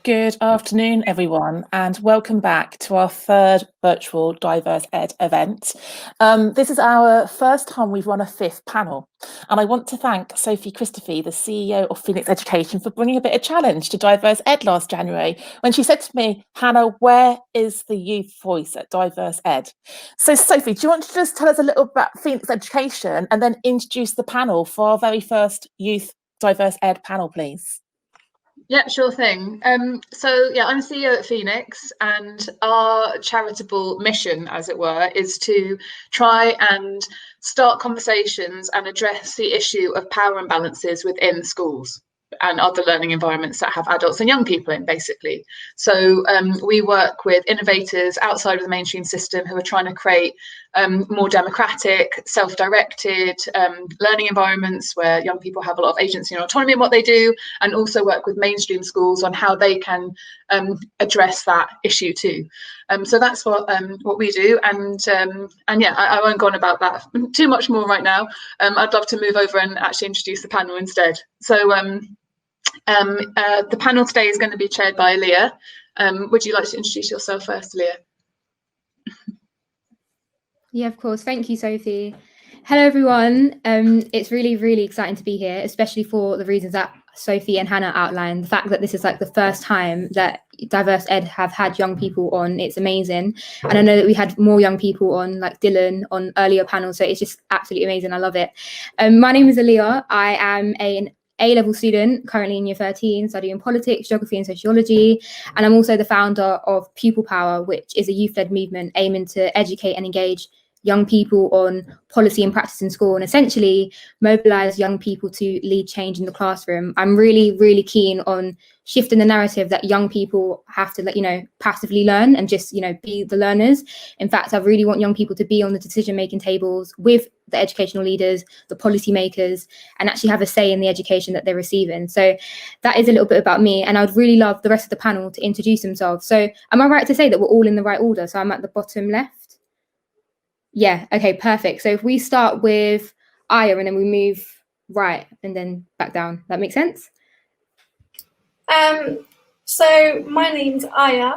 Good afternoon, everyone, and welcome back to our third virtual Diverse Ed event. This is our first time we've run a fifth panel, and I want to thank Sophie Christophe, the CEO of Phoenix Education, for bringing a bit of challenge to Diverse Ed last January when she said to me, Hannah, where is the youth voice at Diverse Ed? So Sophie, do you want to just tell us a little about Phoenix Education and then introduce the panel for our very first youth Diverse Ed panel, please? Yeah, sure thing. I'm CEO at Phoenix, and our charitable mission, as it were, is to try and start conversations and address the issue of power imbalances within schools and other learning environments that have adults and young people in, basically. So we work with innovators outside of the mainstream system who are trying to create more democratic, self-directed learning environments where young people have a lot of agency and autonomy in what they do, and also work with mainstream schools on how they can address that issue too. So that's what we do, and yeah, I won't go on about that too much more right now. I'd love to move over and actually introduce the panel instead. So the panel today is going to be chaired by Leah. Would you like to introduce yourself first, Leah? Yeah, of course. Thank you, Sophie. Hello, everyone. It's really, really exciting to be here, especially for the reasons that Sophie and Hannah outlined. The fact that this is like the first time that Diverse Ed have had young people on, it's amazing. And I know that we had more young people on, like Dylan, on earlier panels, so it's just absolutely amazing. I love it. My name is Aaliyah. I am an A-level student, currently in year 13, studying politics, geography and sociology. And I'm also the founder of Pupil Power, which is a youth-led movement aiming to educate and engage young people on policy and practice in school, and essentially mobilize young people to lead change in the classroom. I'm really, really keen on shifting the narrative that young people have to, passively learn and just, be the learners. In fact, I really want young people to be on the decision-making tables with the educational leaders, the policymakers, and actually have a say in the education that they're receiving. So that is a little bit about me, and I'd really love the rest of the panel to introduce themselves. So am I right to say that we're all in the right order? So I'm at the bottom left? Yeah, okay, perfect. So if we start with Aya and then we move right and then back down, that makes sense? So my name's Aya.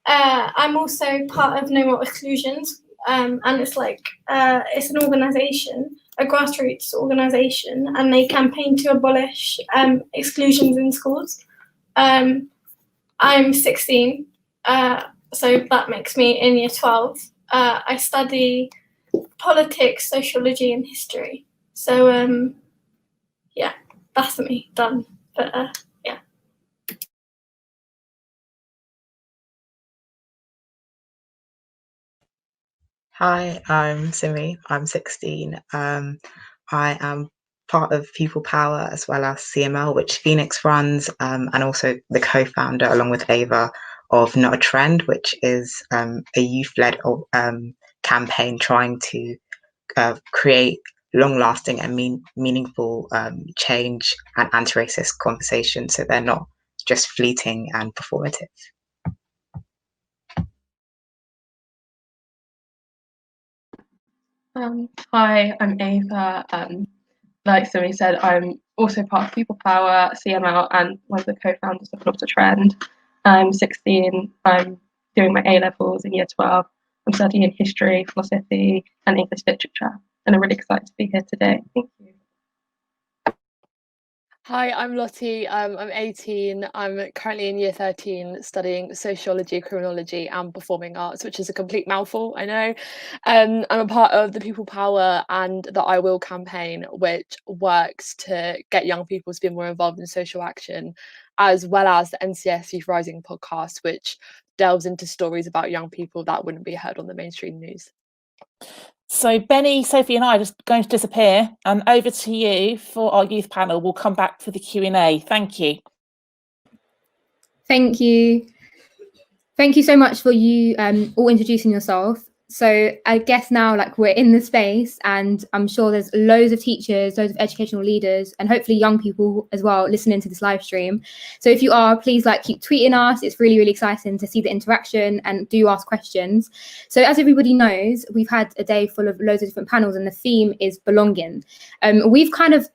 I'm also part of No More Exclusions, and it's it's an organisation, a grassroots organisation, and they campaign to abolish exclusions in schools. I'm 16, so that makes me in year 12. I study politics, sociology, and history. So yeah, that's me done. But yeah. Hi, I'm Simi. I'm 16. I am part of Pupil Power as well as CML, which Phoenix runs, and also the co-founder along with Ava of Not a Trend, which is a youth-led campaign trying to create long-lasting and meaningful change and anti-racist conversations, so they're not just fleeting and performative. Hi, I'm Ava. Like Simi said, I'm also part of People Power, CML, and one of the co-founders of Not a Trend. I'm 16. I'm doing my A-levels in year 12. I'm studying history, philosophy, and English literature, and I'm really excited to be here today. Thank you. Hi, I'm Lottie. I'm 18. I'm currently in year 13 studying sociology, criminology and performing arts, which is a complete mouthful, I know. I'm a part of the People Power and the I Will campaign, which works to get young people to be more involved in social action, as well as the NCS Youth Rising podcast, which delves into stories about young people that wouldn't be heard on the mainstream news. So Benny, Sophie and I are just going to disappear, and over to you for our youth panel. We'll come back for the Q&A. Thank you. Thank you. Thank you so much for you all introducing yourself. So I guess now we're in the space, and I'm sure there's loads of teachers, loads of educational leaders, and hopefully young people as well listening to this live stream. So if you are, please keep tweeting us. It's really, really exciting to see the interaction, and do ask questions. So as everybody knows, we've had a day full of loads of different panels, and the theme is belonging. We've kind of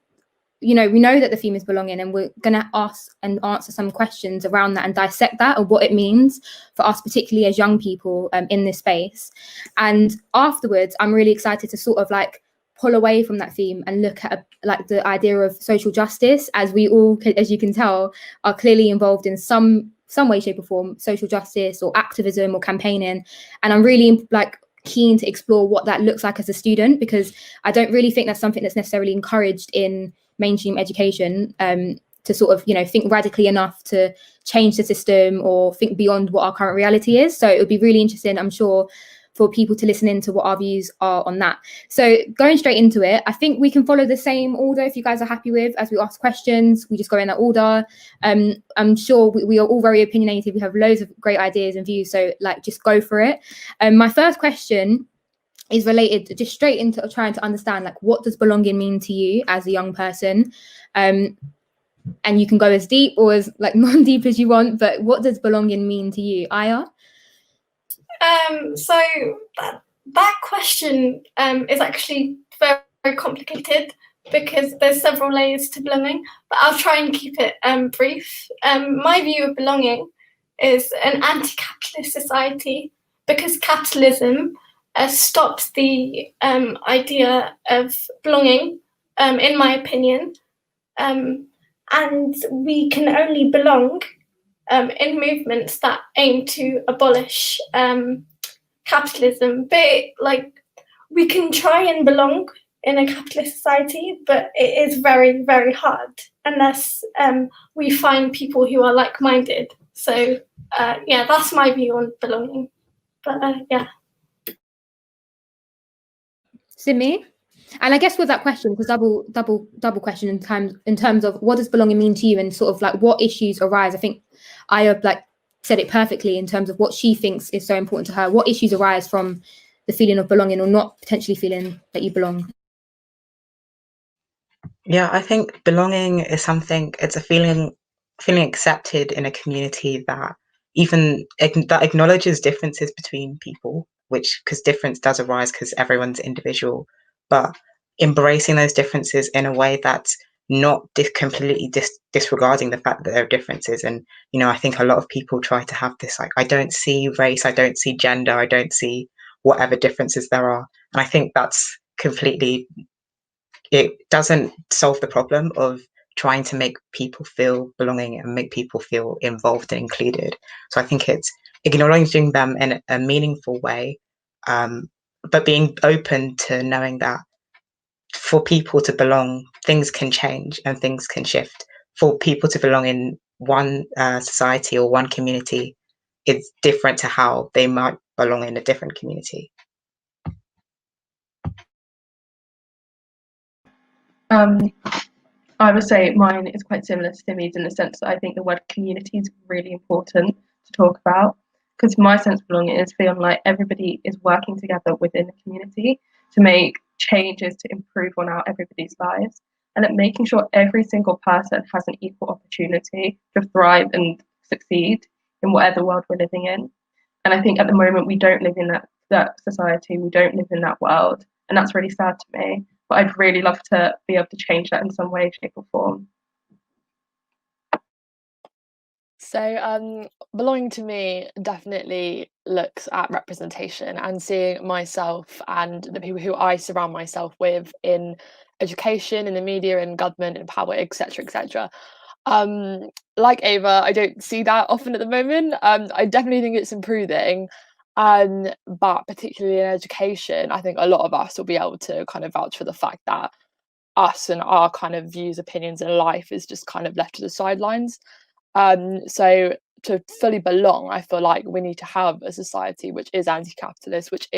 you know, we know that the theme is belonging, and we're going to ask and answer some questions around that and dissect that, or what it means for us, particularly as young people in this space. And afterwards, I'm really excited to sort of like pull away from that theme and look at like the idea of social justice, as we all, as you can tell, are clearly involved in some way, shape or form, social justice or activism or campaigning. And I'm really like keen to explore what that looks like as a student, because I don't really think that's something that's necessarily encouraged in mainstream education, to sort of, you know, think radically enough to change the system or think beyond what our current reality is. So it would be really interesting, I'm sure, for people to listen into what our views are on that. So going straight into it, I think we can follow the same order, if you guys are happy with, as we ask questions. We just go in that order. I'm sure we are all very opinionated. We have loads of great ideas and views, so like just go for it. My first question is related just straight into trying to understand, like, what does belonging mean to you as a young person? And you can go as deep or as like non-deep as you want, but what does belonging mean to you, Aya? So that question is actually very, very complicated, because there's several layers to belonging, but I'll try and keep it brief. My view of belonging is an anti-capitalist society, because capitalism stops the idea of belonging, in my opinion, and we can only belong in movements that aim to abolish capitalism. But like, we can try and belong in a capitalist society, but it is very, very hard unless we find people who are like-minded. So yeah, that's my view on belonging. But yeah. Simi? And I guess with that question, because double question in terms of what does belonging mean to you, and sort of like what issues arise. I think Aya like said it perfectly in terms of what she thinks is so important to her. What issues arise from the feeling of belonging, or not potentially feeling that you belong? Yeah, I think belonging is something, it's a feeling accepted in a community that that acknowledges differences between people, which, because difference does arise because everyone's individual, but embracing those differences in a way that's not completely disregarding the fact that there are differences. And, you know, I think a lot of people try to have this, like, I don't see race, I don't see gender, I don't see whatever differences there are. And I think that's completely, it doesn't solve the problem of trying to make people feel belonging and make people feel involved and included. So I think it's acknowledging them in a meaningful way, but being open to knowing that for people to belong, things can change and things can shift. For people to belong in one society or one community, it's different to how they might belong in a different community. I would say mine is quite similar to Timmy's, in the sense that I think the word community is really important to talk about, because my sense of belonging is feeling like everybody is working together within the community to make changes to improve on everybody's lives, and at making sure every single person has an equal opportunity to thrive and succeed in whatever world we're living in. And I think at the moment we don't live in that society, we don't live in that world, and that's really sad to me. But I'd really love to be able to change that in some way, shape or form. So belonging to me definitely looks at representation and seeing myself and the people who I surround myself with in education, in the media, in government, in power, etc., etc. Like Ava, I don't see that often at the moment. I definitely think it's improving. But particularly in education, I think a lot of us will be able to kind of vouch for the fact that us and our kind of views, opinions in life is just kind of left to the sidelines. So to fully belong, I feel like we need to have a society which is anti-capitalist, which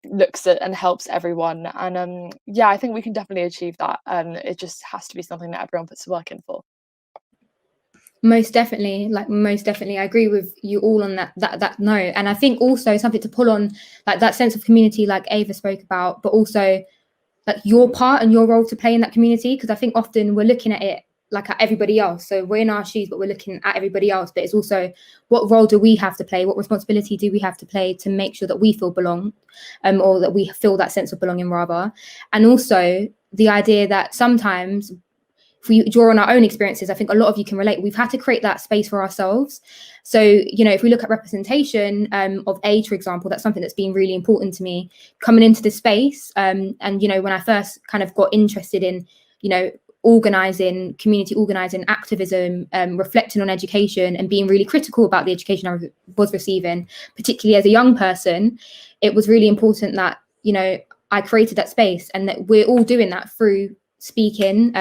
looks at and helps everyone. And yeah, I think we can definitely achieve that. It just has to be something that everyone puts the work in for. Most definitely, I agree with you all on that note. And I think also something to pull on, like that sense of community, like Ava spoke about, but also like your part and your role to play in that community. Because I think often we're looking at it like at everybody else. So we're in our shoes, but we're looking at everybody else. But it's also, what role do we have to play? What responsibility do we have to play to make sure that we feel belong, or that we feel that sense of belonging rather? And also the idea that sometimes if we draw on our own experiences, I think a lot of you can relate. We've had to create that space for ourselves. So, you know, if we look at representation of age, for example, that's something that's been really important to me coming into this space. And, you know, when I first kind of got interested in, you know, organising, community organising, activism, reflecting on education and being really critical about the education I was receiving, particularly as a young person, it was really important that, you know, I created that space, and that we're all doing that through speaking,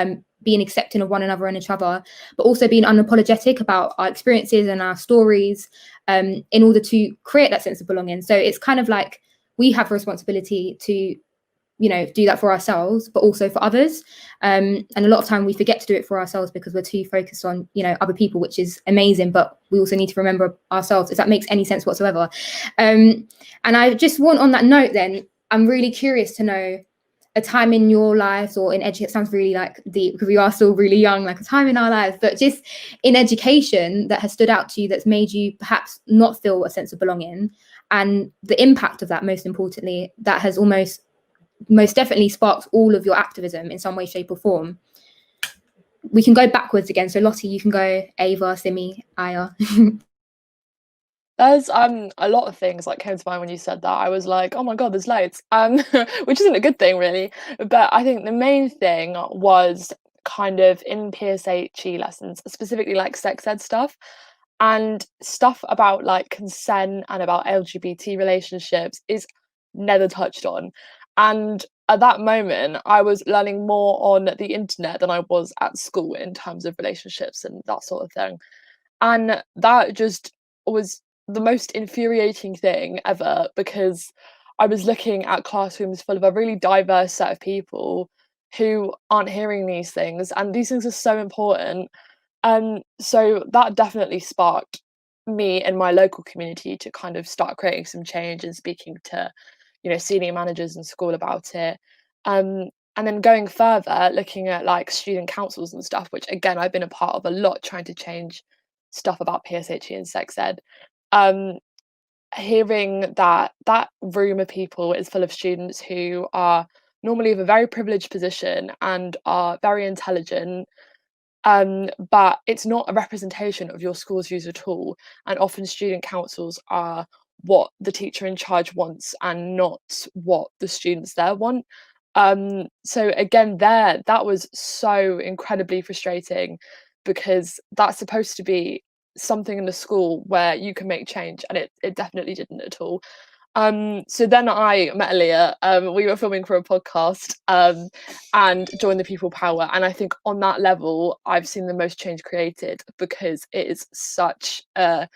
being accepting of one another and each other, but also being unapologetic about our experiences and our stories, in order to create that sense of belonging. So it's kind of like we have a responsibility to, you know, do that for ourselves, but also for others. And a lot of time we forget to do it for ourselves because we're too focused on, you know, other people, which is amazing, but we also need to remember ourselves, if that makes any sense whatsoever. And I just want, on that note then, I'm really curious to know a time in your lives, or in education, it sounds really like deep because we are still really young, like a time in our lives, but just in education that has stood out to you, that's made you perhaps not feel a sense of belonging, and the impact of that, most importantly, that has most definitely sparked all of your activism in some way, shape or form. We can go backwards again. So Lottie, you can go, Ava, Simi, Aya. There's a lot of things like came to mind when you said that. I was like, oh my god, there's loads, which isn't a good thing really. But I think the main thing was kind of in PSHE lessons, specifically like sex ed stuff and stuff about like consent and about LGBT relationships is never touched on. And at that moment, I was learning more on the internet than I was at school in terms of relationships and that sort of thing. And that just was the most infuriating thing ever, because I was looking at classrooms full of a really diverse set of people who aren't hearing these things, and these things are so important. So that definitely sparked me and my local community to kind of start creating some change and speaking to, you know, senior managers in school about it. And then going further, looking at like student councils and stuff, which again I've been a part of a lot, trying to change stuff about PSHE and sex ed. Hearing that that room of people is full of students who are normally of a very privileged position and are very intelligent, but it's not a representation of your school's views at all. And often student councils are what the teacher in charge wants and not what the students there want. So again, that was so incredibly frustrating, because that's supposed to be something in the school where you can make change, and it definitely didn't at all. So then I met Aaliyah. We were filming for a podcast, and joined the People Power. And I think on that level, I've seen the most change created, because it is such a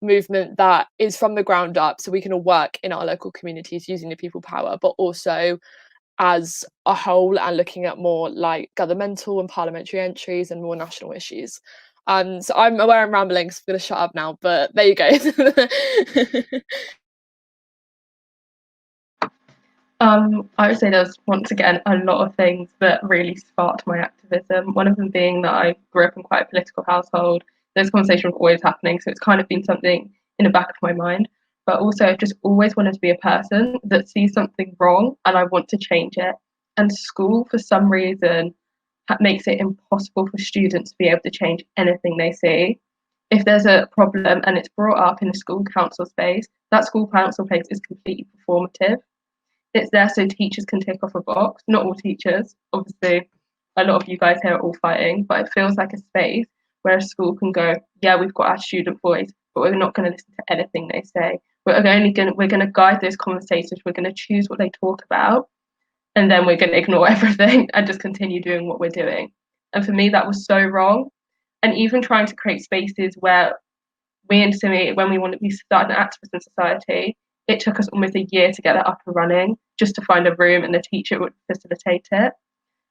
movement that is from the ground up. So we can all work in our local communities using the People Power, but also as a whole, and looking at more like governmental and parliamentary entries and more national issues. So I'm aware I'm rambling, so I'm going to shut up now, but there you go. I would say there's once again a lot of things that really sparked my activism. One of them being that I grew up in quite a political household. Those conversations were always happening, so it's kind of been something in the back of my mind. But also, I've just always wanted to be a person that sees something wrong and I want to change it. And school, for some reason, makes it impossible for students to be able to change anything they see. If there's a problem and it's brought up in a school council space, that school council space is completely performative. It's there so teachers can tick off a box. Not all teachers, obviously, a lot of you guys here are all fighting, but it feels like a space where a school can go, yeah, we've got our student voice, but we're not going to listen to anything they say. We're going to guide those conversations. We're going to choose what they talk about, and then we're going to ignore everything and just continue doing what we're doing. And for me, that was so wrong. And even trying to create spaces where me and Simi, when we started an activism society, it took us almost a year to get it up and running, just to find a room and the teacher would facilitate it.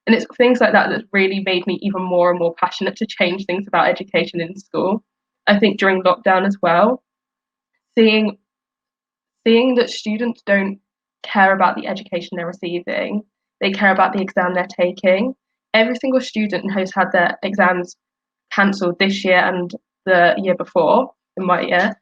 And it's things like that that really made me even more and more passionate to change things about education in school. I think during lockdown as well, seeing that students don't care about the education they're receiving, they care about the exam they're taking. Every single student who's had their exams cancelled this year and the year before, in my year,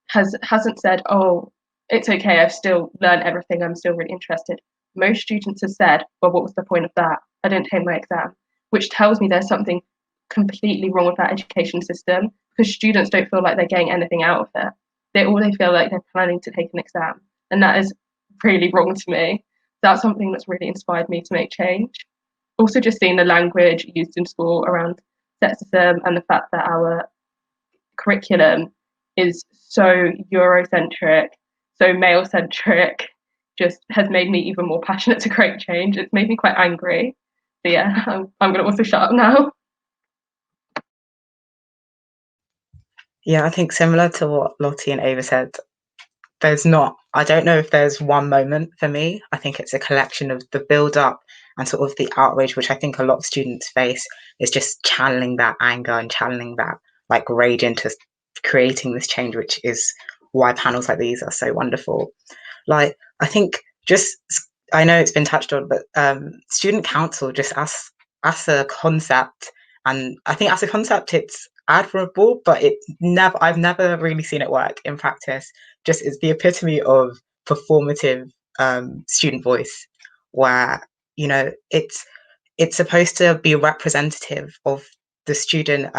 hasn't said, oh, it's okay, I've still learned everything, I'm still really interested. Most students have said, well, what was the point of that? I didn't take my exam. which tells me there's something completely wrong with that education system, because students don't feel like they're getting anything out of it. They feel like they're planning to take an exam, and that is really wrong to me. That's something that's really inspired me to make change. Also, just seeing the language used in school around sexism and the fact that our curriculum is so Eurocentric, so male-centric, just has made me even more passionate to create change. It's made me quite angry. But yeah, I'm going to also shut up now. Yeah, I think similar to what Lottie and Ava said, I don't know if there's one moment for me. I think it's a collection of the build up and sort of the outrage, which I think a lot of students face, is just channeling that anger and channeling that like rage into creating this change, which is why panels like these are so wonderful. Like, I think I know it's been touched on, but student council just as a concept, and I think as a concept it's admirable, but I've never really seen it work in practice. Just is the epitome of performative student voice, where it's supposed to be representative of the student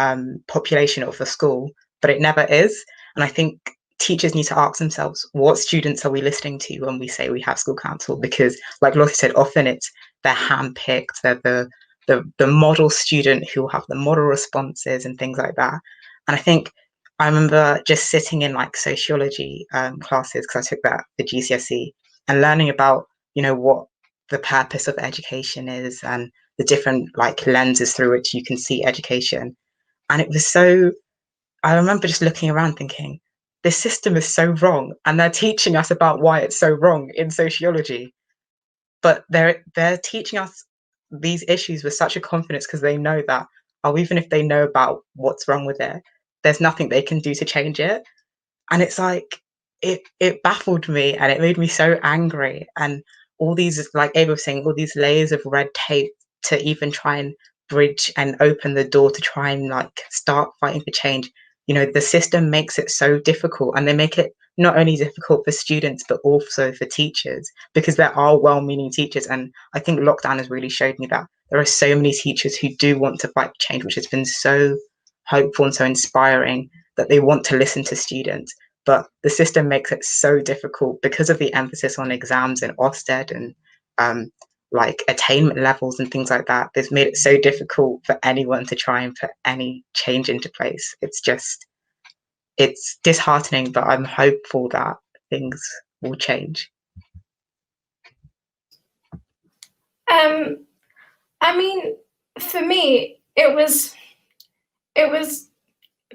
population of the school, but it never is. And I think teachers need to ask themselves, what students are we listening to when we say we have school council? Because like Lottie said, often they're handpicked, they're the model student who will have the model responses and things like that. And I remember just sitting in like sociology classes, because I took the GCSE, and learning about what the purpose of education is and the different like lenses through which you can see education. And I remember just looking around thinking, this system is so wrong, and they're teaching us about why it's so wrong in sociology, but they're teaching us these issues with such a confidence because they know that, even if they know about what's wrong with it, there's nothing they can do to change it. And it's like it baffled me, and it made me so angry. And all these, like Ava was saying, all these layers of red tape to even try and bridge and open the door to try and like start fighting for change. The system makes it so difficult, and they make it not only difficult for students but also for teachers, because there are well-meaning teachers. And I think lockdown has really showed me that there are so many teachers who do want to fight change, which has been so hopeful and so inspiring, that they want to listen to students. But the system makes it so difficult because of the emphasis on exams and Ofsted and like attainment levels and things like that. It's made it so difficult for anyone to try and put any change into place. It's disheartening, but I'm hopeful that things will change. I mean, for me, it was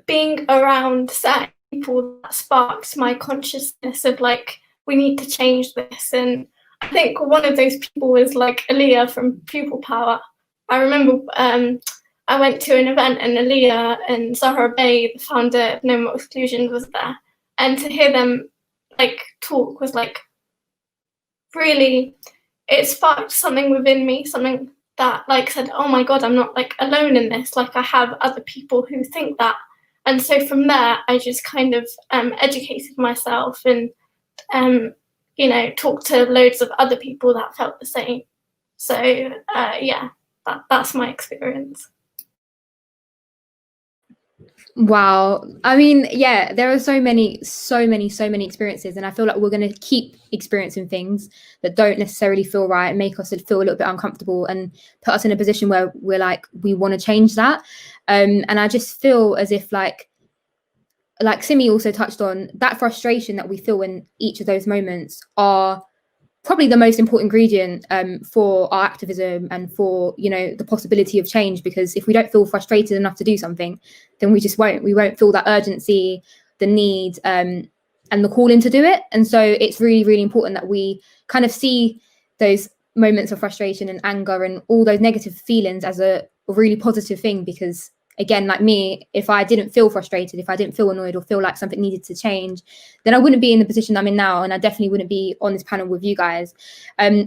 being around certain people that sparked my consciousness of like, we need to change this. And I think one of those people was like Aaliyah from Pupil Power. I remember I went to an event and Aaliyah and Zahra Bay, the founder of No More Exclusions, was there. And to hear them like talk was like really, it sparked something within me, something that like said, oh my God, I'm not like alone in this. Like I have other people who think that. And so from there, I just kind of educated myself and talked to loads of other people that felt the same. So yeah, that's my experience. Wow. I mean, yeah, there are so many experiences, and I feel like we're going to keep experiencing things that don't necessarily feel right and make us feel a little bit uncomfortable and put us in a position where we're like, we want to change that. And I just feel as if like Simi also touched on, that frustration that we feel in each of those moments are probably the most important ingredient for our activism and for the possibility of change. Because if we don't feel frustrated enough to do something, then we won't feel that urgency, the need, and the calling to do it. And so it's really, really important that we kind of see those moments of frustration and anger and all those negative feelings as a really positive thing. Because again, like me, if I didn't feel frustrated, if I didn't feel annoyed or feel like something needed to change, then I wouldn't be in the position I'm in now. And I definitely wouldn't be on this panel with you guys.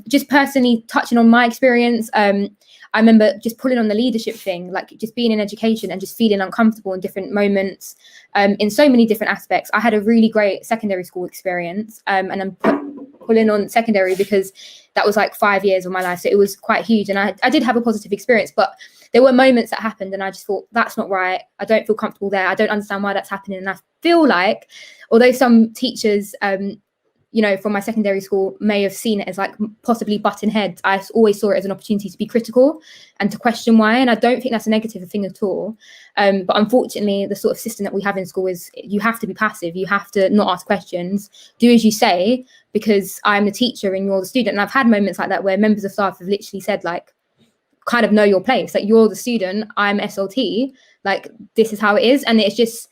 Just personally touching on my experience, I remember just pulling on the leadership thing, like just being in education and just feeling uncomfortable in different moments, in so many different aspects. I had a really great secondary school experience, and I'm pulling on secondary because that was like 5 years of my life. So it was quite huge. And I did have a positive experience, but there were moments that happened and I just thought, that's not right. I don't feel comfortable there. I don't understand why that's happening. And I feel like, although some teachers, you know, from my secondary school may have seen it as like possibly butting heads, I always saw it as an opportunity to be critical and to question why. And I don't think that's a negative thing at all. But unfortunately, the sort of system that we have in school is you have to be passive. You have to not ask questions, do as you say, because I'm the teacher and you're the student. And I've had moments like that where members of staff have literally said, like, kind of know your place. Like, you're the student, I'm SLT, like, this is how it is. And it's just,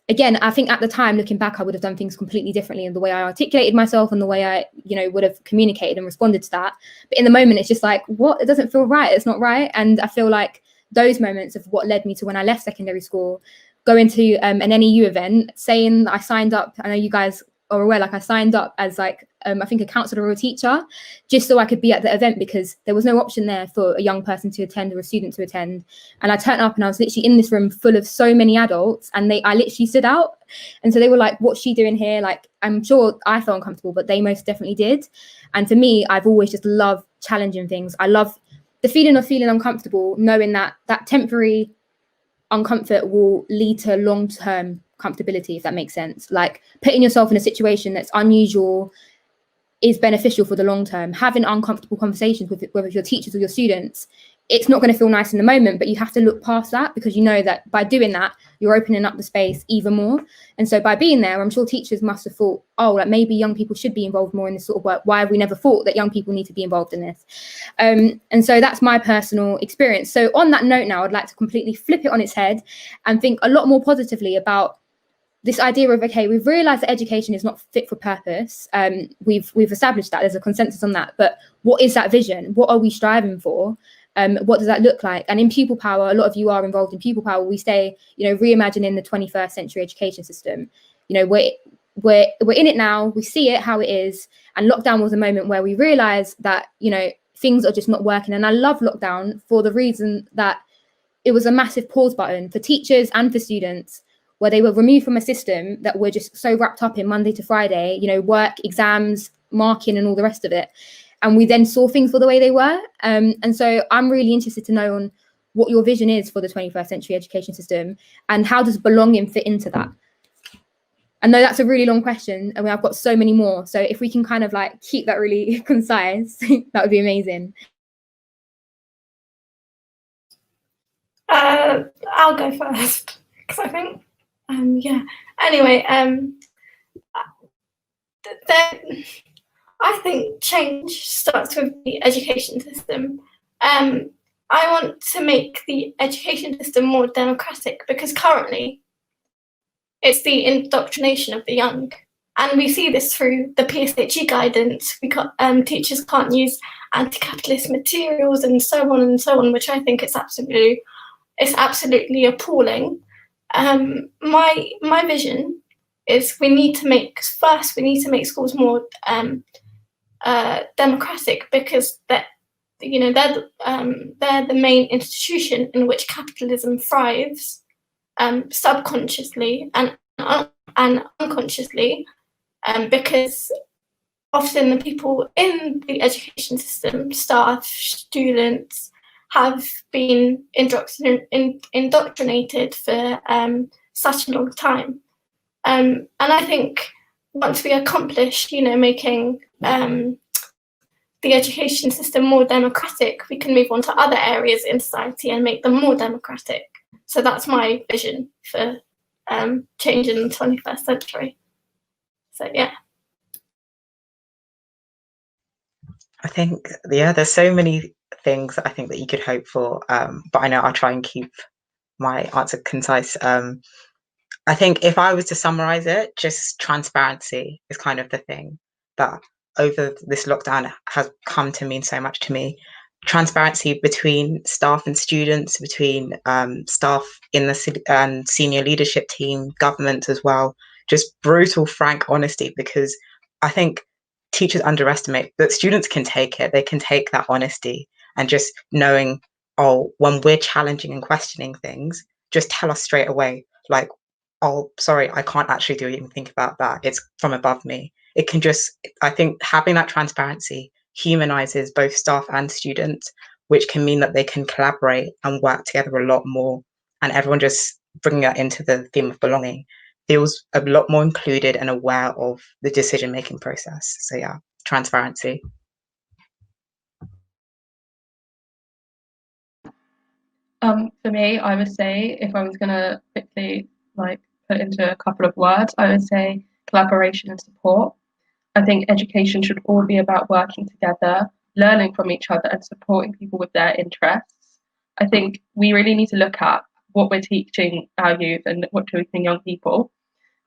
again, I think at the time, looking back, I would have done things completely differently in the way I articulated myself and the way I, you know, would have communicated and responded to that. But in the moment, it's just like, what? It doesn't feel right. It's not right. And I feel like those moments of what led me to when I left secondary school, going to an NEU event, saying that I signed up. I know you guys are aware, like I signed up as like, I think a counsellor or a teacher, just so I could be at the event because there was no option there for a young person to attend or a student to attend. And I turned up and I was literally in this room full of so many adults and I literally stood out. And so they were like, what's she doing here? Like, I'm sure I felt uncomfortable, but they most definitely did. And for me, I've always just loved challenging things. I love the feeling of feeling uncomfortable, knowing that that temporary uncomfort will lead to long-term comfortability, if that makes sense. Like, putting yourself in a situation that's unusual is beneficial for the long term. Having uncomfortable conversations with whether your teachers or your students, it's not going to feel nice in the moment, but you have to look past that because you know that by doing that, you're opening up the space even more. And so by being there, I'm sure teachers must have thought, oh, like maybe young people should be involved more in this sort of work. Why have we never thought that young people need to be involved in this? And so that's my personal experience. So on that note now, I'd like to completely flip it on its head and think a lot more positively about this idea of, okay, we've realized that education is not fit for purpose. We've established that there's a consensus on that, but what is that vision? What are we striving for? What does that look like? And in pupil power, a lot of you are involved in pupil power. We say, you know, reimagining the 21st century education system. You know, we're in it now. We see it how it is. And lockdown was a moment where we realized that, you know, things are just not working. And I love lockdown for the reason that it was a massive pause button for teachers and for students, where they were removed from a system that were just so wrapped up in Monday to Friday, you know, work, exams, marking and all the rest of it. And we then saw things for the way they were. And so I'm really interested to know on what your vision is for the 21st century education system and how does belonging fit into that? I know that's a really long question. I mean, I've got so many more. So if we can kind of like keep that really concise, that would be amazing. I'll go first because I think, yeah. Anyway, I think change starts with the education system. I want to make the education system more democratic because currently it's the indoctrination of the young. And we see this through the PSHE guidance. Teachers can't use anti-capitalist materials and so on, which I think is absolutely appalling. My vision is we need to make schools more democratic because they're the main institution in which capitalism thrives, subconsciously and unconsciously, because often the people in the education system, staff, students, have been indoctrinated for such a long time. And I think once we accomplish, making the education system more democratic, we can move on to other areas in society and make them more democratic. So that's my vision for change in the 21st century. So, yeah. I think, yeah, there's so many things I think that you could hope for, but I know I'll try and keep my answer concise. I think if I was to summarize it, just transparency is kind of the thing that over this lockdown has come to mean so much to me. Transparency between staff and students, between staff in the senior leadership team, government as well. Just brutal, frank honesty, because I think teachers underestimate that students can take it. They can take that honesty and just knowing, oh, when we're challenging and questioning things, just tell us straight away, like, oh, sorry, I can't actually do anything about that. It's from above me. it can just, I think having that transparency humanizes both staff and students, which can mean that they can collaborate and work together a lot more. And everyone just bringing that into the theme of belonging feels a lot more included and aware of the decision-making process. So yeah, transparency. For me, I would say, if I was gonna quickly like put into a couple of words, I would say collaboration and support. I think education should all be about working together, learning from each other, and supporting people with their interests. I think we really need to look at what we're teaching our youth and what we're teaching young people,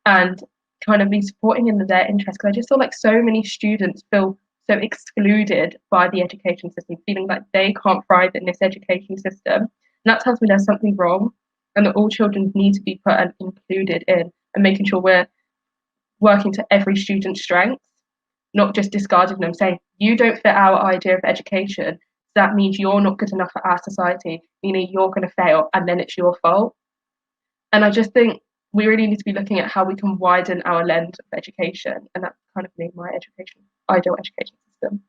and kind of be supporting in their interests. Because I just feel like so many students feel so excluded by the education system, feeling like they can't thrive in this education system. And that tells me there's something wrong, and that all children need to be put and included in, and making sure we're working to every student's strengths, not just discarding them, saying, you don't fit our idea of education. That means you're not good enough for our society, meaning you're going to fail, and then it's your fault. And I just think we really need to be looking at how we can widen our lens of education. And that's kind of made my ideal education system.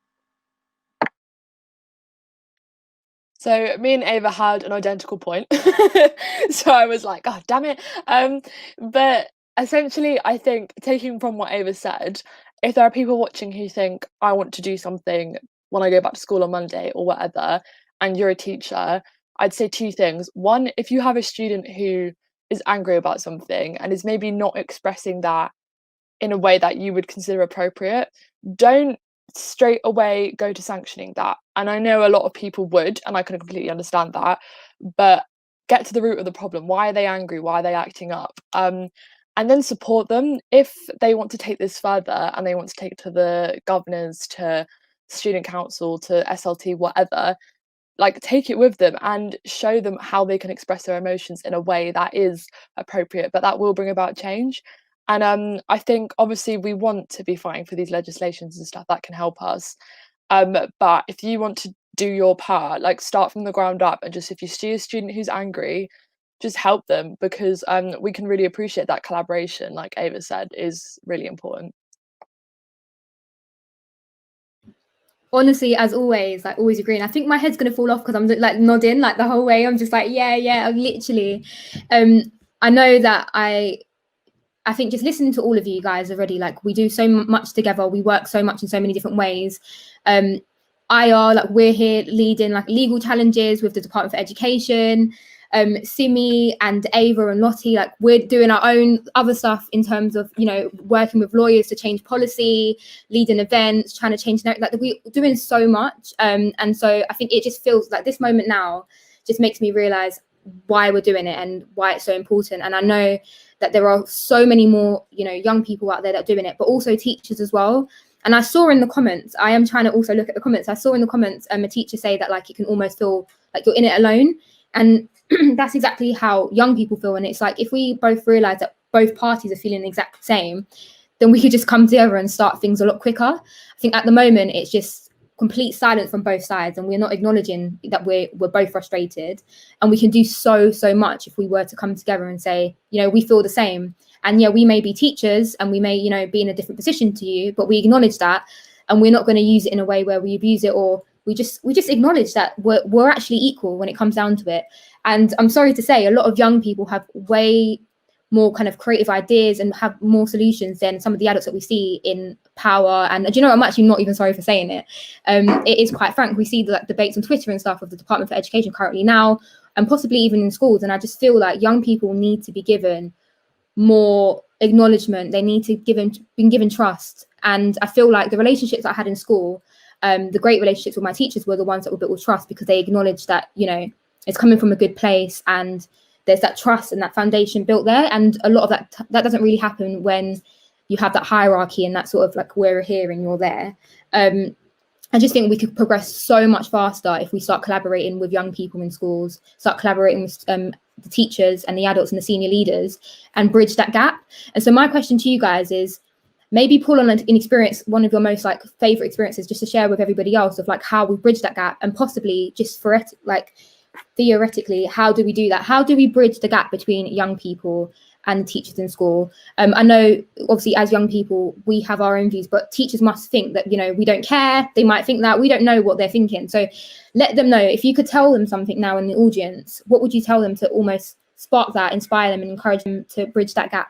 So me and Ava had an identical point. So I was like, oh, damn it. But essentially, I think taking from what Ava said, if there are people watching who think, I want to do something when I go back to school on Monday or whatever, and you're a teacher, I'd say two things. One, if you have a student who is angry about something and is maybe not expressing that in a way that you would consider appropriate, don't straight away go to sanctioning that. And I know a lot of people would, and I can completely understand that, but get to the root of the problem. Why are they angry? Why are they acting up? And then support them if they want to take this further and they want to take it to the governors, to student council, to SLT, whatever. Like, take it with them and show them how they can express their emotions in a way that is appropriate, but that will bring about change. And I think obviously we want to be fighting for these legislations and stuff that can help us. But if you want to do your part, like, start from the ground up, and just, if you see a student who's angry, just help them, because we can really appreciate that collaboration, like Ava said, is really important. Honestly, as always, like, always agreeing. I think my head's gonna fall off because I'm like nodding like the whole way. I'm just like, yeah, I'm literally. I know that I think just listening to all of you guys already, like, we do so much together. We work so much in so many different ways. Like, we're here leading like legal challenges with the Department for Education. Simi and Ava and Lottie, like, we're doing our own other stuff in terms of, you know, working with lawyers to change policy, leading events, trying to change, like, we're doing so much. And so I think it just feels like this moment now just makes me realize why we're doing it and why it's so important. And I know that there are so many more, you know, young people out there that are doing it, but also teachers as well. And I saw in the comments, I am trying to also look at the comments. I saw in the comments a teacher say that, like, it can almost feel like you're in it alone. And that's exactly how young people feel. And it's like, if we both realize that both parties are feeling the exact same, then we could just come together and start things a lot quicker. I think at the moment, it's just complete silence from both sides, and we're not acknowledging that we're both frustrated. And we can do so much if we were to come together and say, you know, we feel the same. And yeah, we may be teachers and we may, you know, be in a different position to you, but we acknowledge that, and we're not going to use it in a way where we abuse it, or we just acknowledge that we're actually equal when it comes down to it. And I'm sorry to say, a lot of young people have way more kind of creative ideas and have more solutions than some of the adults that we see in power. And do you know, I'm actually not even sorry for saying it. It is quite frank. We see the debates on Twitter and stuff of the Department for Education currently now, and possibly even in schools. And I just feel like young people need to be given more acknowledgement. They need to be given trust. And I feel like the relationships I had in school, the great relationships with my teachers, were the ones that were built with trust, because they acknowledged that, you know, it's coming from a good place and there's that trust and that foundation built there. And a lot of that doesn't really happen when you have that hierarchy and that sort of like, we're here and you're there. I just think we could progress so much faster if we start collaborating with young people in schools, start collaborating with the teachers and the adults and the senior leaders, and bridge that gap. And so my question to you guys is, maybe pull on an experience, one of your most like favorite experiences, just to share with everybody else, of like how we bridge that gap, and possibly just for it, like, theoretically, how do we do that? How do we bridge the gap between young people and teachers in school. I know obviously as young people we have our own views, but teachers must think that, you know, we don't care. They might think that we don't know what they're thinking. So let them know. If you could tell them something now in the audience, what would you tell them to almost spark that, inspire them and encourage them to bridge that gap?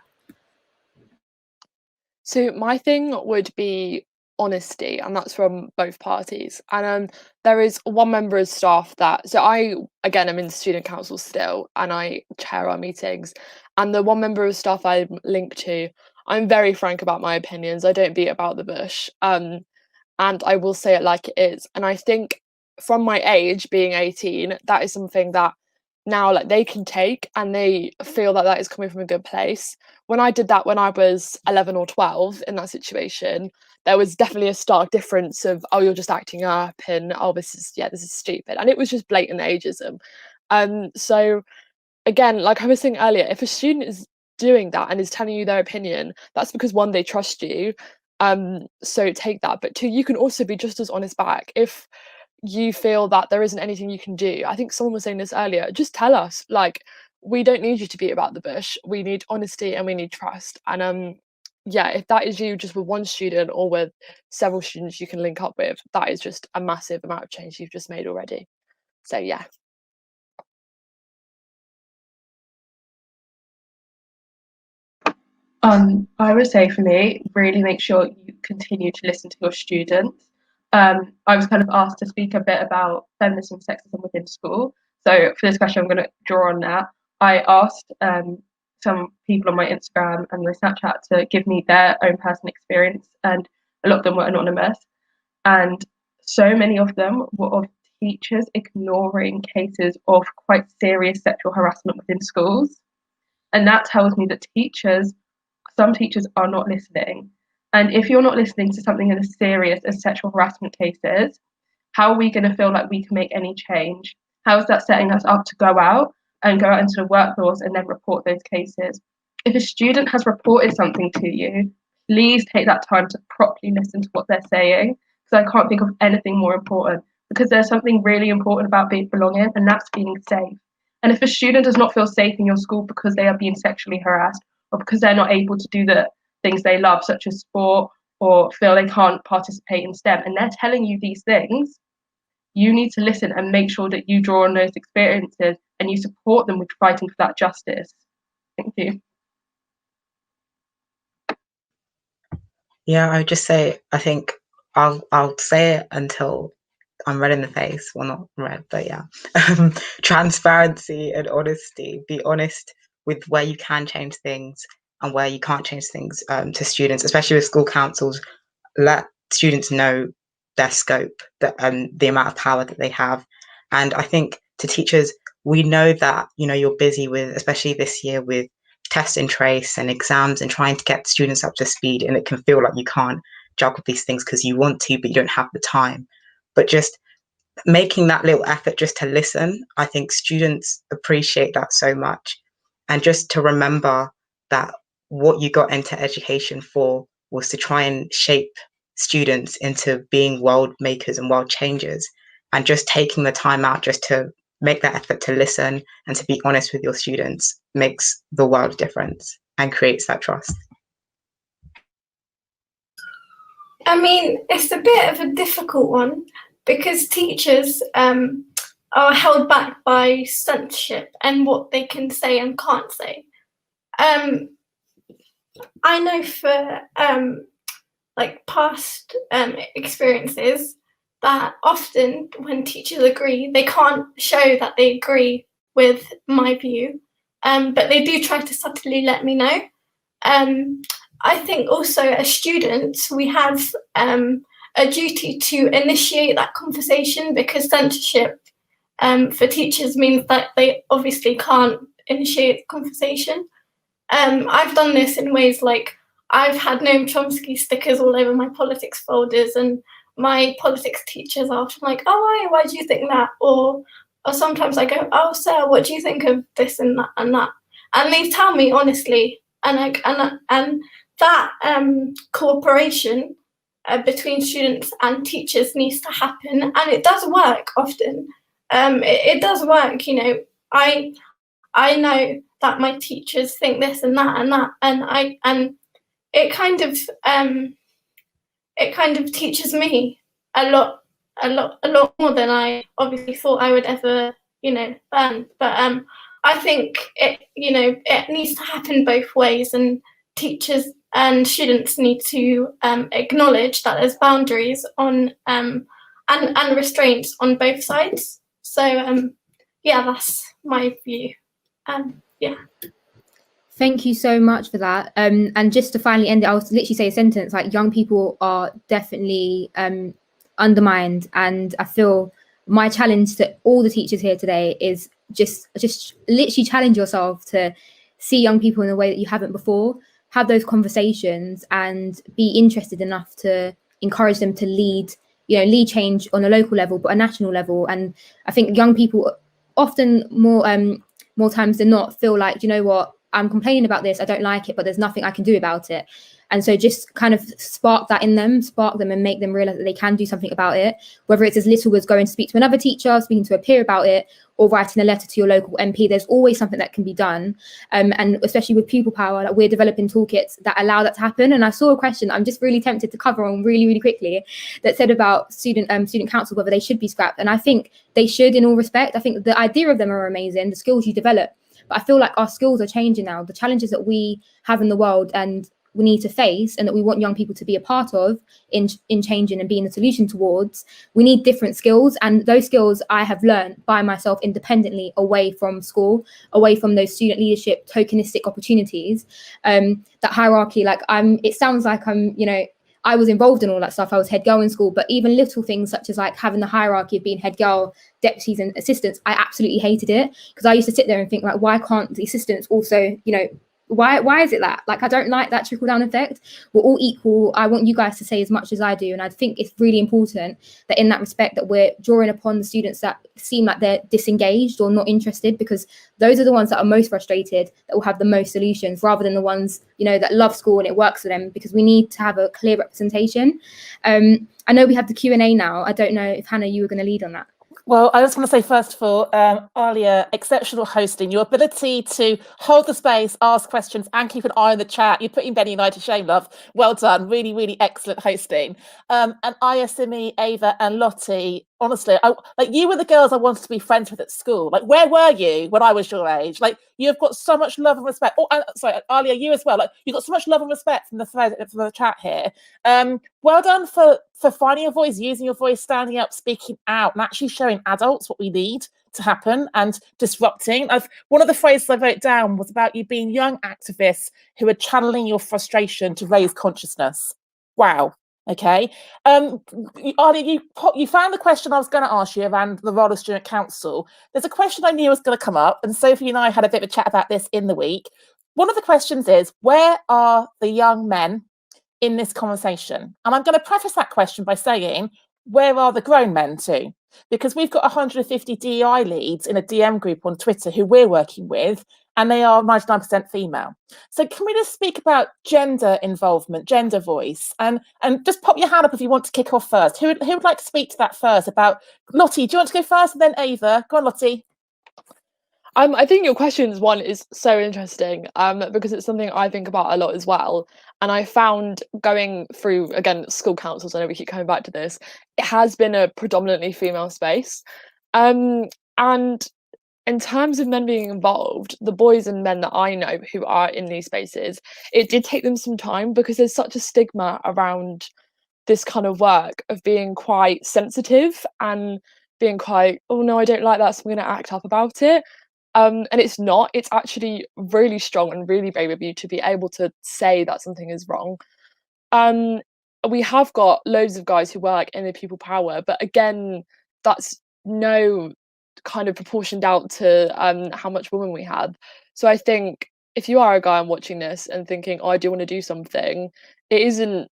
So my thing would be honesty, and that's from both parties. And there is one member of staff that, so I, again, I'm in student council still, and I chair our meetings. And the one member of staff I'm linked to, I'm very frank about my opinions. I don't beat about the bush. And I will say it like it is. And I think from my age, being 18, that is something that now like they can take, and they feel that that is coming from a good place. When I did that when I was 11 or 12 in that situation, there was definitely a stark difference of, oh, you're just acting up, and oh, this is stupid, and it was just blatant ageism. So again, like I was saying earlier, if a student is doing that and is telling you their opinion, that's because one, they trust you, so take that, but two, you can also be just as honest back. If you feel that there isn't anything you can do, I think someone was saying this earlier, just tell us. Like, we don't need you to beat about the bush. We need honesty and we need trust. And yeah, if that is you just with one student or with several students you can link up with, that is just a massive amount of change you've just made already. So yeah. I would say for me, really make sure you continue to listen to your students. I was kind of asked to speak a bit about feminism and sexism within school. So for this question, I'm going to draw on that. I asked some people on my Instagram and my Snapchat to give me their own personal experience, and a lot of them were anonymous. And so many of them were of teachers ignoring cases of quite serious sexual harassment within schools. And that tells me that some teachers are not listening. And if you're not listening to something as serious as sexual harassment cases, how are we going to feel like we can make any change? How is that setting us up to go out into the workforce and then report those cases? If a student has reported something to you, please take that time to properly listen to what they're saying, because I can't think of anything more important, because there's something really important about belonging, and that's being safe. And if a student does not feel safe in your school because they are being sexually harassed, or because they're not able to do the things they love, such as sport, or feel they can't participate in STEM, and they're telling you these things, you need to listen and make sure that you draw on those experiences and you support them with fighting for that justice. Thank you. Yeah, I would just say, I think I'll say it until I'm red in the face. Well, not red, but yeah. Transparency and honesty. Be honest with where you can change things and where you can't change things, to students, especially with school councils. Let students know their scope, the amount of power that they have. And I think to teachers, we know that, you know, you're busy with, especially this year, with test and trace and exams and trying to get students up to speed, and it can feel like you can't juggle these things because you want to, but you don't have the time. But just making that little effort just to listen, I think students appreciate that so much. And just to remember that what you got into education for was to try and shape students into being world makers and world changers. And just taking the time out just to make that effort to listen and to be honest with your students makes the world a difference and creates that trust. I mean, it's a bit of a difficult one because teachers are held back by censorship and what they can say and can't say. I know for like past experiences that often when teachers agree, they can't show that they agree with my view, but they do try to subtly let me know. I think also as students, we have a duty to initiate that conversation, because censorship for teachers means that they obviously can't initiate the conversation. I've done this in ways like I've had Noam Chomsky stickers all over my politics folders, and my politics teachers are often like, "Oh, why do you think that?" Or sometimes I go, "Oh, sir, what do you think of this and that and that?" And they tell me honestly, and that cooperation between students and teachers needs to happen, and it does work often. It does work, you know. I know that my teachers think this and that and that, and it kind of teaches me a lot more than I obviously thought I would ever, learn. But I think it needs to happen both ways, and teachers and students need to acknowledge that there's boundaries on and restraints on both sides. So yeah, that's my view. Yeah. Thank you so much for that. And just to finally end it, I'll literally say a sentence like young people are definitely undermined, and I feel my challenge to all the teachers here today is just literally challenge yourself to see young people in a way that you haven't before, have those conversations and be interested enough to encourage them to lead change on a local level, but a national level. And I think young people often more times than not feel like, you know what, I'm complaining about this, I don't like it, but there's nothing I can do about it. And so just kind of spark them and make them realize that they can do something about it, whether it's as little as going to speak to another teacher, speaking to a peer about it, or writing a letter to your local MP. There's always something that can be done. And especially with Pupil Power, like, we're developing toolkits that allow that to happen. And I saw a question I'm just really tempted to cover on really, really quickly that said about student council, whether they should be scrapped. And I think they should, in all respect. I think the idea of them are amazing, the skills you develop. But I feel like our skills are changing now. The challenges that we have in the world and we need to face, and that we want young people to be a part of in changing and being the solution towards, we need different skills. And those skills I have learned by myself independently, away from school, away from those student leadership tokenistic opportunities. That hierarchy, it sounds like I was involved in all that stuff. I was head girl in school, but even little things such as like having the hierarchy of being head girl, deputies and assistants, I absolutely hated it, because I used to sit there and think, like, why can't the assistants also, why is it that? Like, I don't like that trickle down effect. We're all equal. I want you guys to say as much as I do. And I think it's really important that in that respect that we're drawing upon the students that seem like they're disengaged or not interested, because those are the ones that are most frustrated, that will have the most solutions, rather than the ones, that love school and it works for them, because we need to have a clear representation. I know we have the Q&A now. I don't know if Hannah, you were going to lead on that. Well, I just want to say, first of all, Alia, exceptional hosting. Your ability to hold the space, ask questions, and keep an eye on the chat. You're putting Benny and I to shame, love. Well done. Really, really excellent hosting. And Aya, Simi, Ava, and Lottie, honestly, you were the girls I wanted to be friends with at school. Like, where were you when I was your age? Like, you've got so much love and respect. Oh, sorry, Alia, you as well. Like, you've got so much love and respect from the chat here. Well done for finding your voice, using your voice, standing up, speaking out, and actually showing adults what we need to happen and disrupting. One of the phrases I wrote down was about you being young activists who are channeling your frustration to raise consciousness. Wow. Okay. Alia, you found the question I was going to ask you around the role of student council. There's a question I knew was going to come up, and Sophie and I had a bit of a chat about this in the week. One of the questions is, where are the young men in this conversation? And I'm going to preface that question by saying, where are the grown men too? Because we've got 150 DEI leads in a DM group on Twitter who we're working with, and they are 99% female. So can we just speak about gender involvement, gender voice, and just pop your hand up if you want to kick off first. Who would like to speak to that first? About Lottie, do you want to go first, and then Ava? Go on, Lottie. I think your questions one is so interesting, because it's something I think about a lot as well. And I found going through, again, school councils, I know we keep coming back to this, it has been a predominantly female space. And in terms of men being involved, the boys and men that I know who are in these spaces, it did take them some time, because there's such a stigma around this kind of work of being quite sensitive and being quite, oh no, I don't like that, so I'm going to act up about it. And it's not, it's actually really strong and really brave of you to be able to say that something is wrong. We have got loads of guys who work in the Pupil Power, but again, that's no kind of proportioned out to how much women we have. So I think if you are a guy and watching this and thinking, oh, I do want to do something, it isn't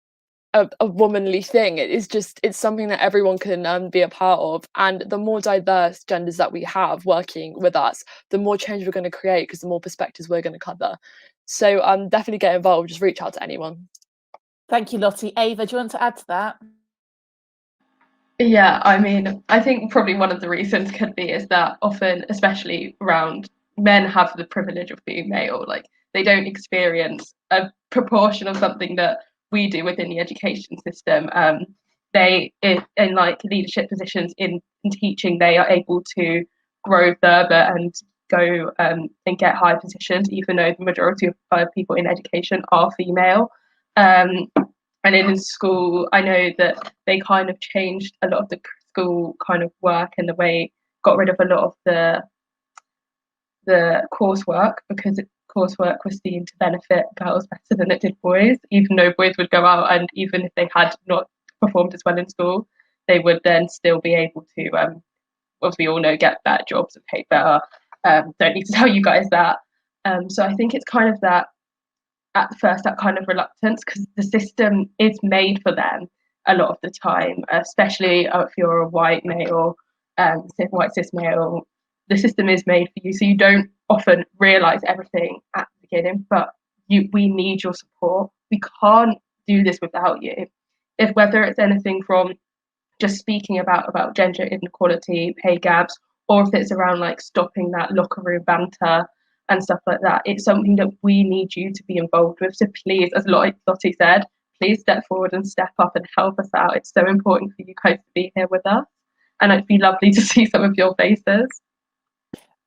a womanly thing. It's something that everyone can be a part of, and the more diverse genders that we have working with us, the more change we're going to create, because the more perspectives we're going to cover. So definitely get involved, just reach out to anyone. Thank you, Lottie. Ava, do you want to add to that? Yeah, I mean, I think probably one of the reasons could be is that often, especially around men have the privilege of being male. Like, they don't experience a proportion of something that we do within the education system. They, in like leadership positions in teaching, they are able to grow further and go and get high positions, even though the majority of people in education are female. And in school, I know that they kind of changed a lot of the school kind of work and the way, got rid of a lot of the coursework, because coursework was seen to benefit girls better than it did boys, even though boys would go out and even if they had not performed as well in school, they would then still be able to, as we all know, get better jobs and paid better. Don't need to tell you guys that. So I think it's kind of that, at first, that kind of reluctance, because the system is made for them a lot of the time, especially if you're a white male, white cis male. The system is made for you, so you don't often realise everything at the beginning, but we need your support. We can't do this without you. If whether it's anything from just speaking about gender inequality, pay gaps, or if it's around like stopping that locker room banter and stuff like that, it's something that we need you to be involved with. So please, as Lottie said, please step forward and step up and help us out. It's so important for you guys to be here with us, and it'd be lovely to see some of your faces.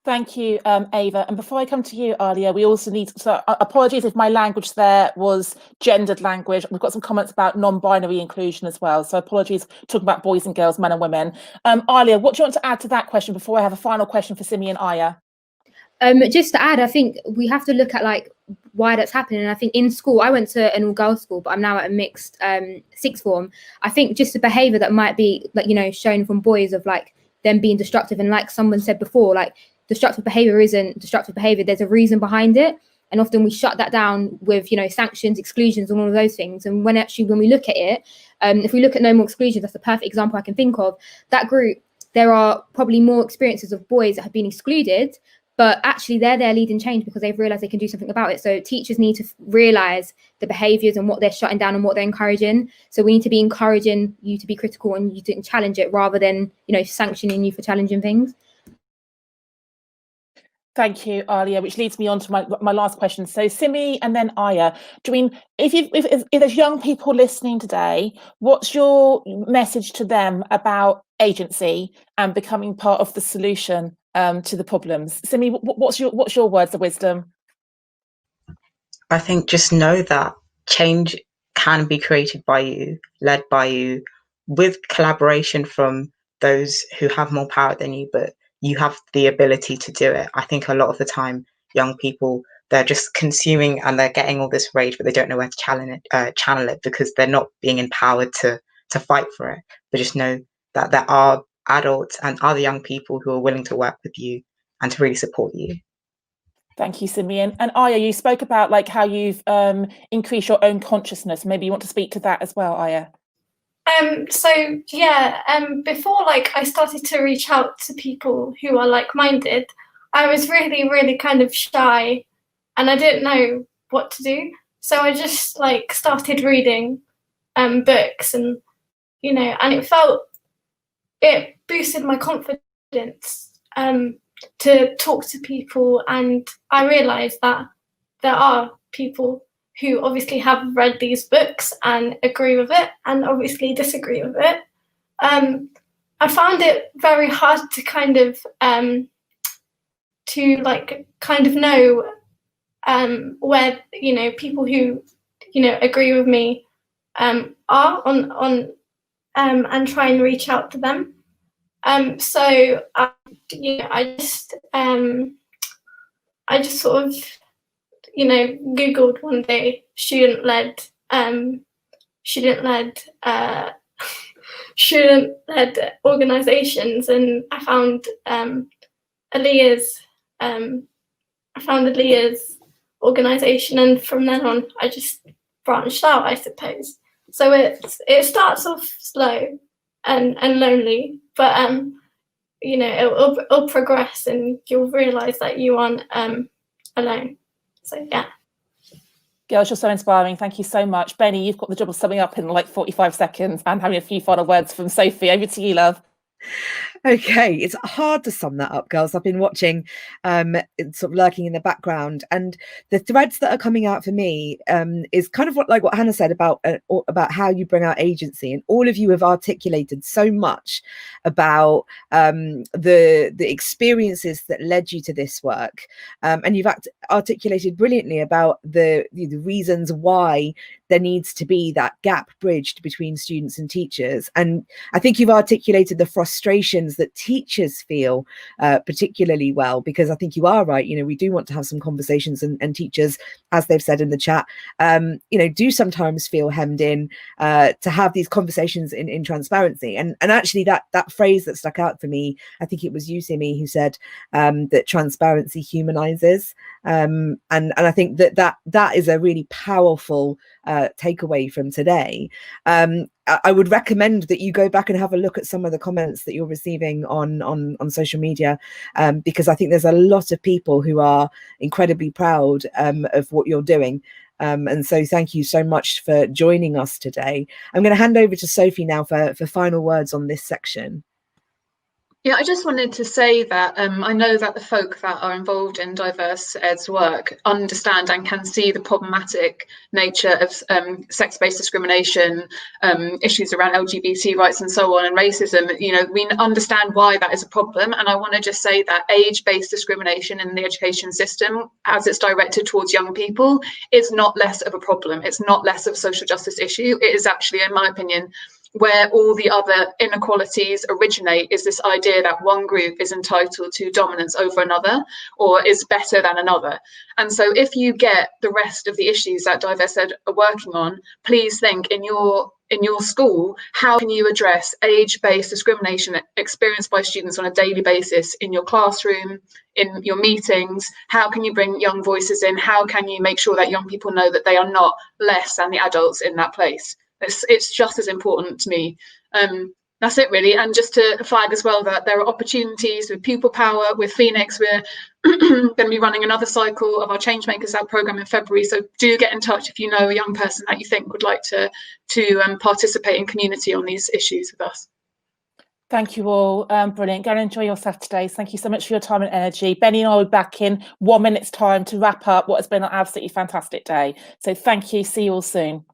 Thank you, Ava. And before I come to you, Alia, we also need, so apologies if my language there was gendered language. We've got some comments about non-binary inclusion as well. So apologies, talking about boys and girls, men and women. Alia, what do you want to add to that question before I have a final question for Simi and Aya? Just to add, I think we have to look at like why that's happening. And I think in school, I went to an all-girls school, but I'm now at a mixed sixth form. I think just the behaviour that might be like, you know, shown from boys of like them being destructive. And like someone said before, like destructive behaviour isn't destructive behaviour. There's a reason behind it. And often we shut that down with, you know, sanctions, exclusions, and all of those things. And when we look at it, if we look at no more exclusions, that's the perfect example I can think of. That group, there are probably more experiences of boys that have been excluded, but actually they're there leading change because they've realised they can do something about it. So teachers need to realise the behaviours and what they're shutting down and what they're encouraging. So we need to be encouraging you to be critical and you to challenge it rather than, you know, sanctioning you for challenging things. Thank you, Alia, which leads me on to my last question. So Simi and then Aya, if there's young people listening today, what's your message to them about agency and becoming part of the solution to the problems? Simi, what's your words of wisdom? I think just know that change can be created by you, led by you, with collaboration from those who have more power than you, but you have the ability to do it. I think a lot of the time, young people, they're just consuming and they're getting all this rage, but they don't know where to channel it because they're not being empowered to fight for it. But just know that there are adults and other young people who are willing to work with you and to really support you. Thank you, Simi. And Aya, you spoke about like how you've increased your own consciousness. Maybe you want to speak to that as well, Aya. Before like I started to reach out to people who are like-minded, I was really, really kind of shy and I didn't know what to do. So I just like started reading books and, you know, and it boosted my confidence to talk to people. And I realized that there are people who obviously have read these books and agree with it and obviously disagree with it. I found it very hard to kind of know where, you know, people who, you know, agree with me are on and try and reach out to them. I just sort of, you know, Googled one day student-led organisations, and I found Aaliyah's organisation, and from then on I just branched out, I suppose. So it starts off slow and lonely, but you know, it'll progress and you'll realise that you aren't alone. So yeah. Girls, you're so inspiring. Thank you so much. Benny, you've got the job of summing up in like 45 seconds and having a few final words from Sophie. Over to you, love. Okay, it's hard to sum that up, girls. I've been watching, sort of lurking in the background, and the threads that are coming out for me is kind of what Hannah said about how you bring out agency, and all of you have articulated so much about the experiences that led you to this work, and you've articulated brilliantly about the reasons why there needs to be that gap bridged between students and teachers. And I think you've articulated the frustrations that teachers feel particularly well, because I think you are right. We do want to have some conversations, and teachers, as they've said in the chat, do sometimes feel hemmed in to have these conversations in transparency. And actually that phrase that stuck out for me, I think it was you, Simi, who said that transparency humanizes. And I think that is a really powerful takeaway from today. I would recommend that you go back and have a look at some of the comments that you're receiving on social media, because I think there's a lot of people who are incredibly proud of what you're doing. And so thank you so much for joining us today. I'm going to hand over to Sophie now for final words on this section. Yeah, I just wanted to say that I know that the folk that are involved in diverse ed's work understand and can see the problematic nature of sex-based discrimination, issues around LGBT rights and so on, and racism. We understand why that is a problem. And I want to just say that age-based discrimination in the education system, as it's directed towards young people, is not less of a problem. It's not less of a social justice issue. It is actually, in my opinion, where all the other inequalities originate, is this idea that one group is entitled to dominance over another or is better than another. And so if you get the rest of the issues that Diverse Ed are working on, please think in your school, how can you address age-based discrimination experienced by students on a daily basis in your classroom, in your meetings? How can you bring young voices in? How can you make sure that young people know that they are not less than the adults in that place? It's just as important to me. That's it really. And just to flag as well that there are opportunities with Pupil Power, with Phoenix. We're going to be running another cycle of our Changemakers Out programme in February. So do get in touch if you know a young person that you think would like to participate in community on these issues with us. Thank you all. Brilliant. Go and enjoy your Saturdays. Thank you so much for your time and energy. Benny and I will be back in 1 minute's time to wrap up what has been an absolutely fantastic day. So thank you. See you all soon.